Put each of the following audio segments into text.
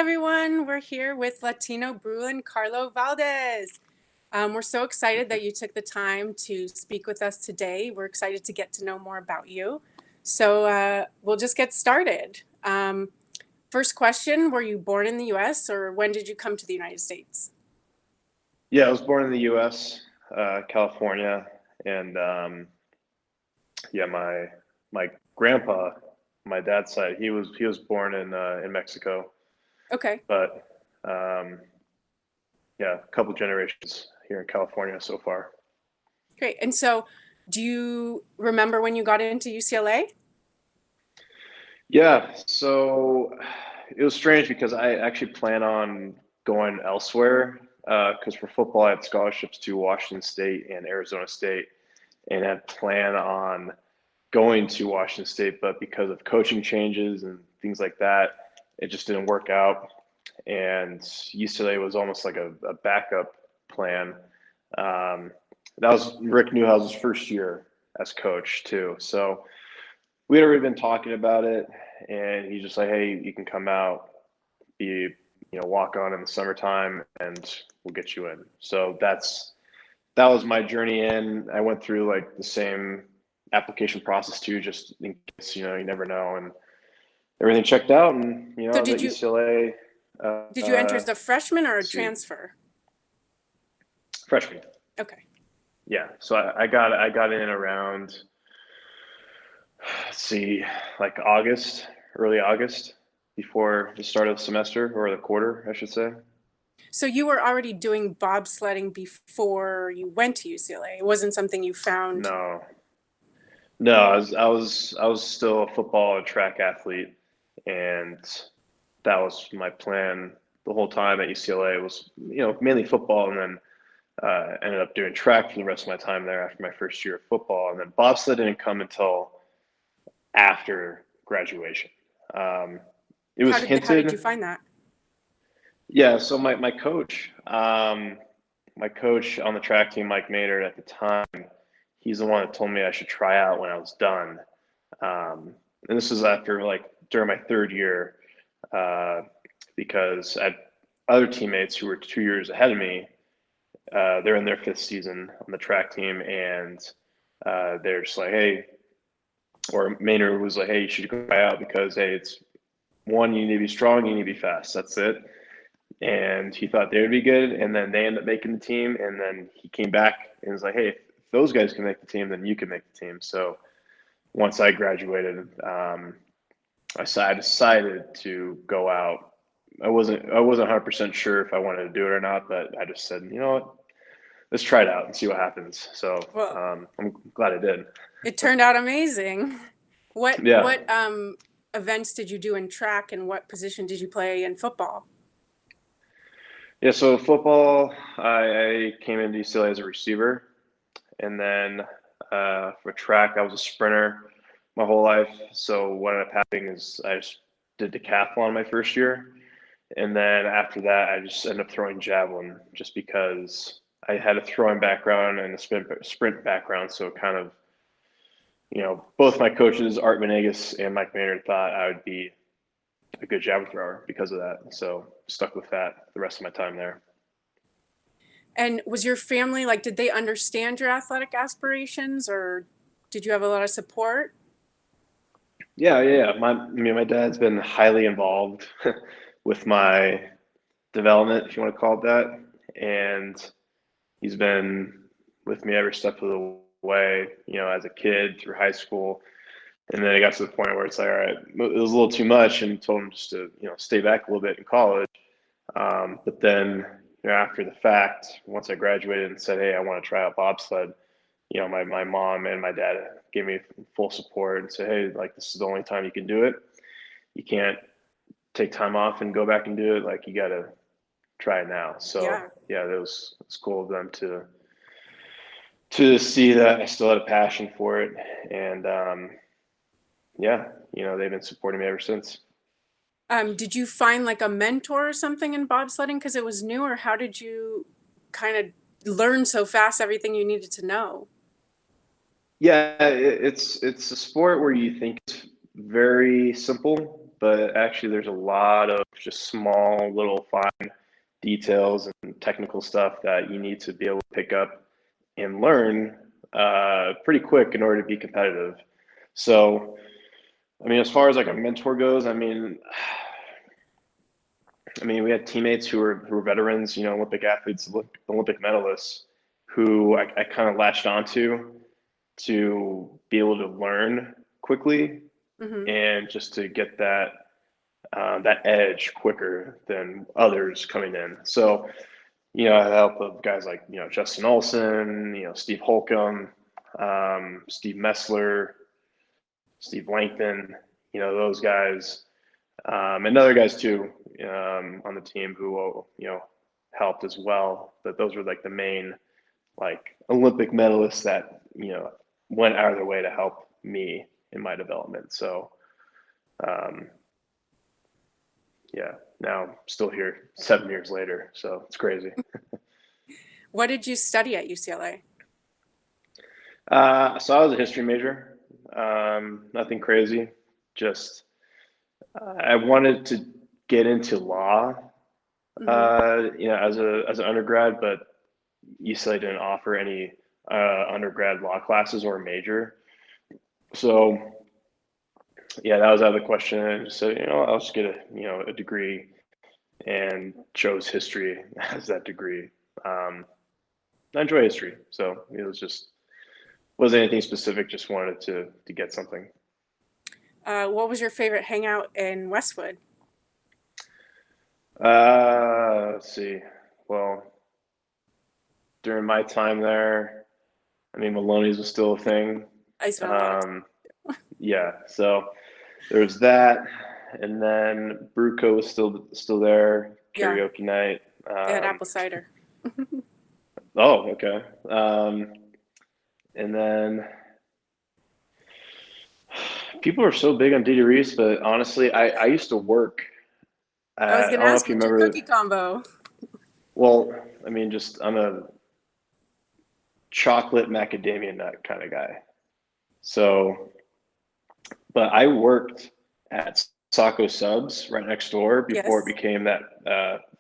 everyone. We're here with Latino Bruin, Carlo Valdes. We're so excited that you took the time to speak with us today. We're excited to get to know more about you. So we'll just get started. First question, were you born in the US or when did you come to the United States? Yeah, I was born in the U.S., California, and yeah, my grandpa, my dad's side, he was born in Mexico, Okay, but um, yeah, a couple generations here in California so far. great. And so do you remember when you got into UCLA? Yeah, so it was strange because I actually plan on going elsewhere because for football I had scholarships to Washington State and Arizona State, and had plan on going to Washington State, but because of coaching changes and things like that, it just didn't work out. And UCLA was almost like a backup plan. Um, that was Rick Newhouse's first year as coach too. So we had already been talking about it, and he's just like, "Hey, you can come out, be walk on in the summertime, and we'll get you in." So that was my journey in. I went through like the same application process too, just in case, you never know. And everything checked out, and I So was at UCLA, did you enter as a freshman or a let's see, transfer? freshman. Okay. Yeah. So I got in around, let's see, like August, early August, before the start of the semester or the quarter, I should say. So you were already doing bobsledding before you went to UCLA. It wasn't something you found. No, no, I was still a football and track athlete, and that was my plan the whole time at UCLA was, mainly football, and then ended up doing track for the rest of my time there after my first year of football, and then bobsled didn't come until after graduation. Um, it was How did you hinted, find that? yeah. So my coach on the track team, Mike Maynard at the time, he's the one that told me I should try out when I was done. And this was after like during my third year, uh, because I had other teammates who were 2 years ahead of me. They're in their fifth season on the track team, and they're just like, hey, or Maynard was like, hey, you should go try out because hey, it's one, you need to be strong, you need to be fast. That's it. And he thought they would be good, and then they ended up making the team. And then he came back and was like, hey, if those guys can make the team, then you can make the team. So once I graduated, I decided to go out. I wasn't 100% sure if I wanted to do it or not, but I just said, you know what, let's try it out and see what happens. So Well, I'm glad I did. it turned out amazing. What Yeah, what events did you do in track and what position did you play in football? yeah. So football, I came into UCLA as a receiver, and then for track, I was a sprinter my whole life. So what ended up happening is I just did decathlon my first year, and then after that, I just ended up throwing javelin just because I had a throwing background and a sprint background. So kind of, both my coaches, Art Venegas and Mike Maynard, thought I would be a good javelin thrower because of that. So stuck with that the rest of my time there. And was your family like, did they understand your athletic aspirations or did you have a lot of support? Yeah, yeah, yeah. My dad's been highly involved with my development, if you want to call it that, and he's been with me every step of the way. As a kid through high school, and then it got to the point where it's like, all right, it was a little too much, and told him just to stay back a little bit in college. But then after the fact, once I graduated and said, hey, I want to try out bobsled, my mom and my dad gave me full support and said, hey, like this is the only time you can do it. You can't take time off and go back and do it. Like you got to try it now. So Yeah. yeah, it's cool of them to see that I still had a passion for it, and yeah, they've been supporting me ever since. Did you find like a mentor or something in bobsledding because it was new, or how did you kind of learn so fast everything you needed to know? Yeah, it's a sport where you think it's very simple, but actually there's a lot of just small little fine details and technical stuff that you need to be able to pick up and learn pretty quick in order to be competitive. So, I mean, as far as like a mentor goes, I mean, we had teammates who were veterans, Olympic athletes, Olympic medalists, who I kind of latched onto to be able to learn quickly Hmm. and just to get that edge quicker than others coming in. So, I had help of guys like Justin Olson, Steve Holcomb, Steve Messler, Steve Langton, those guys, and other guys too on the team who helped as well. But those were like the main like Olympic medalists that went out of their way to help me in my development. So um, yeah, now I'm still here 7 years later, so it's crazy. What did you study at UCLA? So I was a history major, nothing crazy. Just I wanted to get into law, Hmm. as an undergrad, but UCLA didn't offer any undergrad law classes or a major. So yeah, that was out of the question. And just said, I'll just get a degree, and chose history as that degree. Um, I enjoy history, so it was just wasn't anything specific. Just wanted to get something. What was your favorite hangout in Westwood? Let's see. Well, during my time there, I mean, Maloney's was still a thing. I spent a lot of Um, yeah, so there was that, and then Bruco was still there. yeah, Karaoke night. they had apple cider. Oh, okay. And then people are so big on Didi Reese, but honestly, I used to work I was at, I gonna don't know ask if you what's your remember. cookie combo? Well, I mean, just I'm a chocolate macadamia nut kind of guy. So, but I worked at Saco Subs right next door before it Yes. became that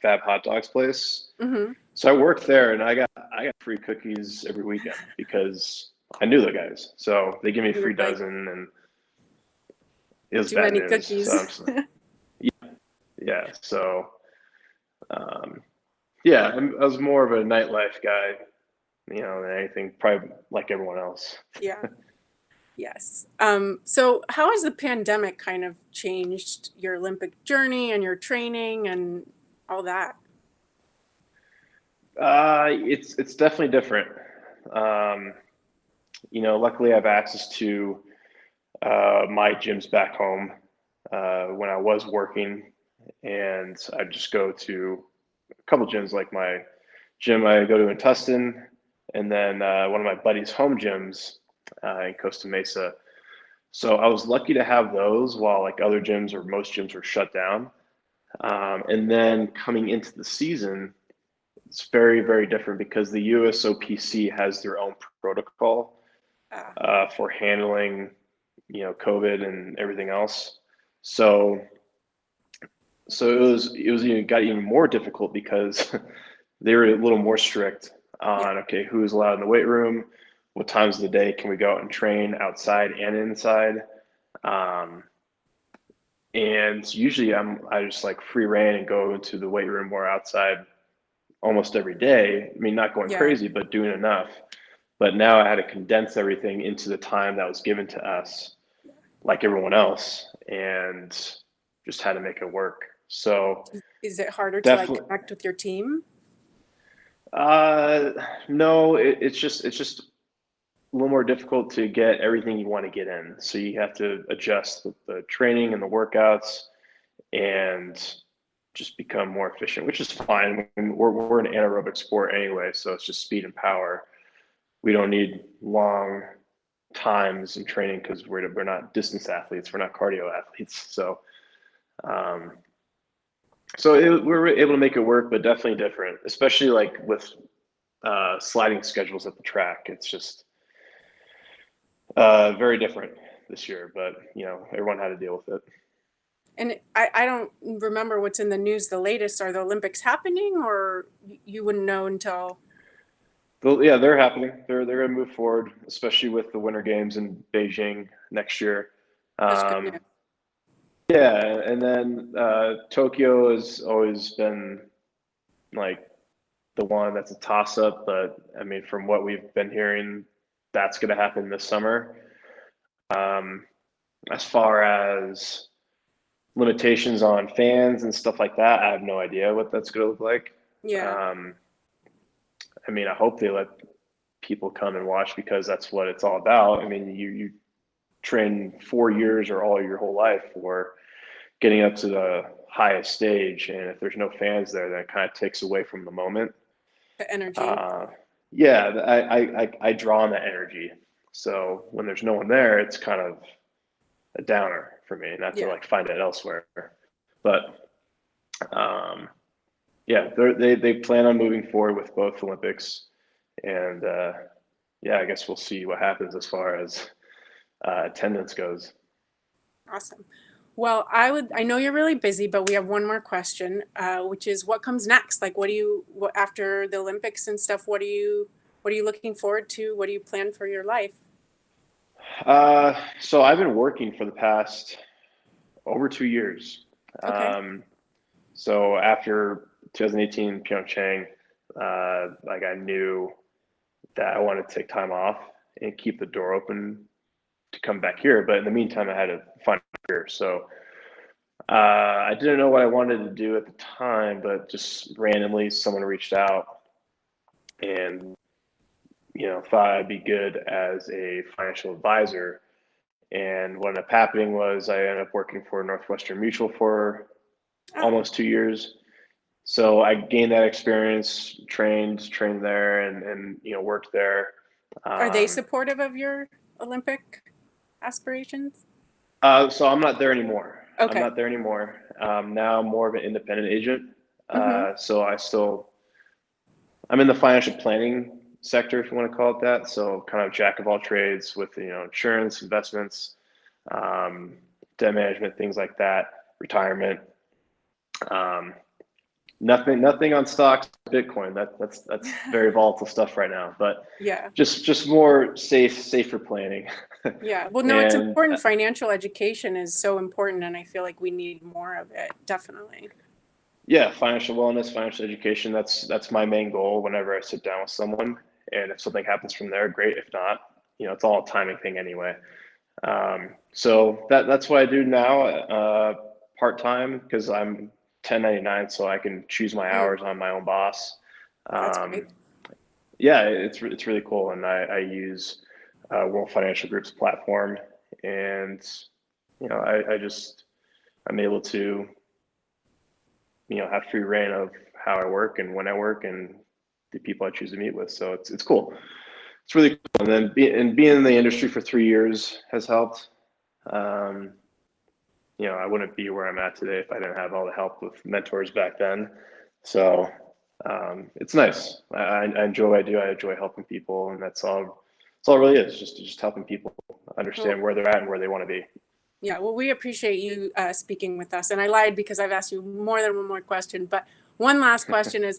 Fab Hot Dogs place. Hmm. So I worked there, and I got free cookies every weekend because I knew the guys. So they give me a You were free like, dozen, and it was too bad many news. So cookies. I'm just like, yeah. So um, yeah, I was more of a nightlife guy, than anything. Probably like everyone else. Yeah. Yes. So how has the pandemic kind of changed your Olympic journey and your training and all that? It's definitely different. Um, luckily I have access to my gyms back home when I was working, and I just go to a couple gyms, like my gym I go to in Tustin, and then one of my buddy's home gyms in Costa Mesa. So I was lucky to have those while like other gyms or most gyms were shut down. And then coming into the season, it's very, very different because the USOPC has their own protocol Uh, for handling, COVID and everything else. So, so it was even got even more difficult because they were a little more strict yeah. on, okay, who's allowed in the weight room, what times of the day can we go out and train outside and inside. Um, and usually I just like free reign and go into the weight room or outside almost every day. I mean, not going Yeah. crazy, but doing enough. But now I had to condense everything into the time that was given to us, like everyone else, and just had to make it work. So Is it harder to like definitely, connect with your team? uh, no, it's just a little more difficult to get everything you want to get in. So you have to adjust the training and the workouts and just become more efficient, which is fine. We're an anaerobic sport anyway, so it's just speed and power. We don't need long times in training because we're not distance athletes, we're not cardio athletes. So um, we're able to make it work, but definitely different, especially like with sliding schedules at the track. It's just very different this year, but everyone had to deal with it. And I don't remember what's in the news. The latest, are the Olympics happening, or you wouldn't know until? Yeah, they're happening. They're going to move forward, especially with the Winter Games in Beijing next year. That's good Um, news. yeah, and then Tokyo has always been like the one that's a toss up, but I mean, from what we've been hearing, that's going to happen this summer. Um, as far as limitations on fans and stuff like that, I have no idea what that's going to look like. Yeah, Um, I mean, I hope they let people come and watch because that's what it's all about. I mean, you train 4 years or all your whole life for getting up to the highest stage, and if there's no fans there, that kind of takes away from the moment. the energy. Uh, yeah, I draw on that energy. So when there's no one there, it's kind of a downer for me, not to Yeah, like find it elsewhere. But um, yeah, they plan on moving forward with both Olympics, and yeah, I guess we'll see what happens as far as attendance goes. awesome. Well, I know you're really busy, but we have one more question, which is what comes next? Like, what after the Olympics and stuff? What are you looking forward to? What do you plan for your life? So I've been working for the past over 2 years. Okay. Um, so after 2018 Pyeongchang, like I knew that I wanted to take time off and keep the door open to come back here. But in the meantime, I had to find a career. So I didn't know what I wanted to do at the time, but just randomly someone reached out and thought I'd be good as a financial advisor. And what ended up happening was I ended up working for Northwestern Mutual for Oh, almost 2 years. So I gained that experience, trained there, and worked there. are they Um, supportive of your Olympic aspirations? so I'm not there anymore. I'm Okay. not there anymore. Now I'm more of an independent agent. Mm-hmm. So I'm in the financial planning sector, if you want to call it that. So kind of jack of all trades with insurance, investments, um, debt management, things like that, retirement. Um, nothing on stocks, Bitcoin. That's very volatile stuff right now. But Yeah. just more safer planning. Yeah. Well, no, it's And important. Financial education is so important, and I feel like we need more of it, definitely. yeah, financial wellness, financial education. That's my main goal whenever I sit down with someone. And if something happens from there, great. If not, it's all a timing thing anyway. So that's what I do now, part time because I'm 1099, so I can choose my Mm, hours. I'm my own boss. that's Um, great. yeah, it's really cool, and I use World Financial Group's platform, and I'm able to have free reign of how I work and when I work and the people I choose to meet with. So it's cool. It's really cool. And then being in the industry for 3 years has helped. Um, I wouldn't be where I'm at today if I didn't have all the help with mentors back then. So it's nice. I enjoy what I do. I enjoy helping people, and that's all. That's all it really is. Just helping people Well, understand where they're at and where they want to be. yeah. Well, we appreciate you speaking with us. And I lied because I've asked you more than one more question. But one last question is,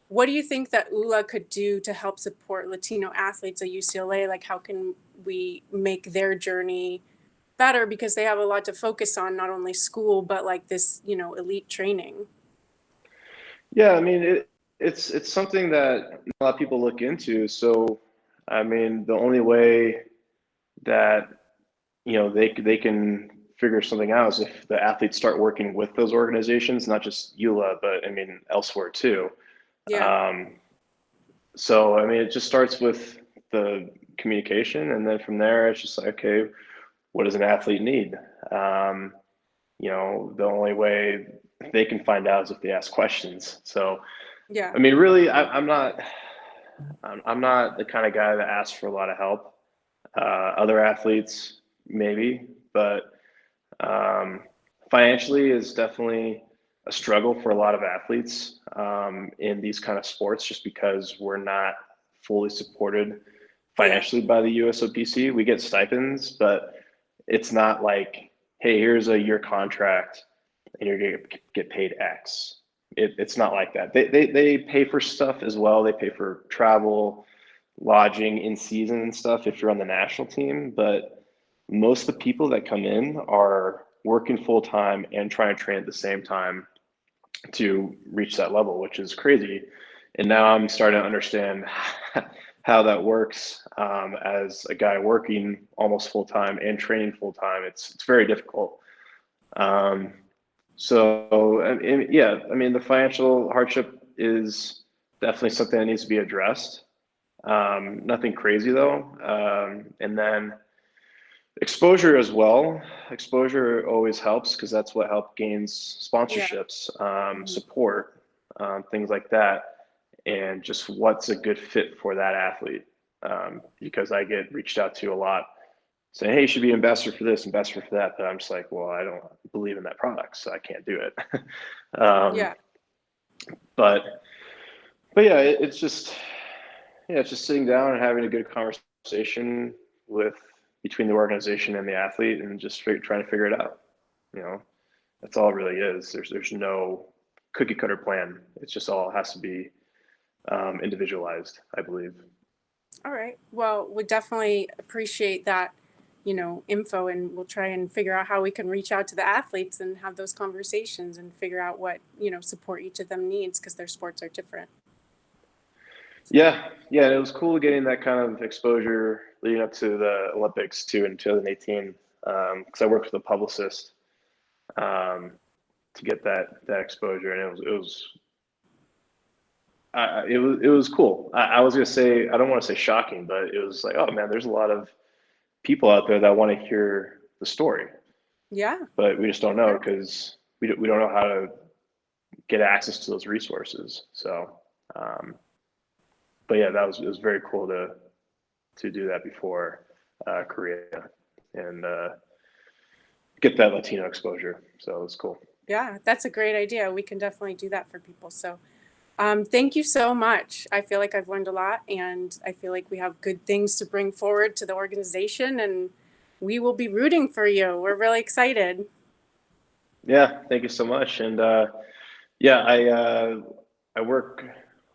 what do you think that Oola could do to help support Latino athletes at UCLA? Like, how can we make their journey better, because they have a lot to focus on, not only school but like this, elite training. Yeah, I mean it's something that a lot of people look into. So I mean the only way that they can figure something out is if the athletes start working with those organizations, not just EULA, but I mean elsewhere too. Yeah, Um, so I mean it just starts with the communication, and then from there it's just like, okay, what does an athlete need? Um, the only way they can find out is if they ask questions. So yeah, I mean, really, I'm not the kind of guy that asks for a lot of help. Other athletes, maybe, but um, financially is definitely a struggle for a lot of athletes in these kind of sports, just because we're not fully supported yeah, financially by the USOPC. We get stipends, but it's not like, hey, here's a year contract. and you're going to get paid X. It's not like that. They pay for stuff as well. They pay for travel, lodging in season and stuff if you're on the national team. But most of the people that come in are working full time and trying to train at the same time to reach that level, which is crazy. And now I'm starting to understand how that works as a guy working almost full time and training full time. It's very difficult. Um, so yeah, I mean, the financial hardship is definitely something that needs to be addressed. Nothing crazy though. And then exposure as well. Exposure always helps because that's what help gains Yeah. sponsorships, Mhm. support, things like that, and just what's a good fit for that athlete. Because I get reached out to a lot saying, "Hey, you should be ambassador for this, ambassador for that," but I'm just like, "Well, I don't believe in that product, so I can't do it." um, Yeah. but yeah, it's just it's just sitting down and having a good conversation with between the organization and the athlete, and just trying to figure it out. You know, that's all it really is. There's no cookie cutter plan. It's just all has to be individualized, I believe. All right. Well, we definitely appreciate that, info, and we'll try and figure out how we can reach out to the athletes and have those conversations and figure out what, support each of them needs because their sports are different. Yeah, yeah, and it was cool getting that kind of exposure leading up to the Olympics too in 2018, because I worked with a publicist um, to get that exposure, and it was cool. I was gonna say I don't want to say shocking, but it was like, oh man, there's a lot of people out there that want to hear the story, Yeah, but we just don't know exactly. because we don't know how to get access to those resources. So, um, but yeah, it was very cool to do that before Korea and get that Latino exposure. So it was cool. Yeah, that's a great idea. We can definitely do that for people. So, thank you so much. I feel like I've learned a lot, and I feel like we have good things to bring forward to the organization, and we will be rooting for you. We're really excited. Yeah, thank you so much. And yeah, I work,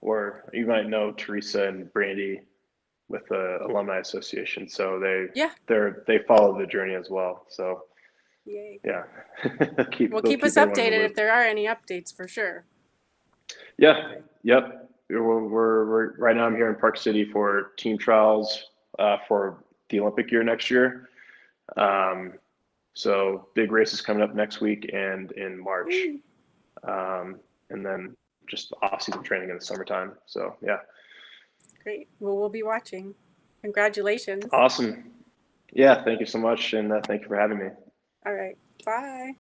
or you might know Teresa and Brandy with the Alumni Association. So Yeah. they follow the journey as well. So Yay. yeah, Well, they'll keep us keep everyone in the updated if loop. there are any updates for sure. Yeah, yep. We're right now. I'm here in Park City for team trials for the Olympic year next year. Um, so big races coming up next week and in March, Woo. and then just off-season training in the summertime. So yeah, Great. Well, we'll be watching. Congratulations. awesome. Yeah, thank you so much, and thank you for having me. All right. Bye.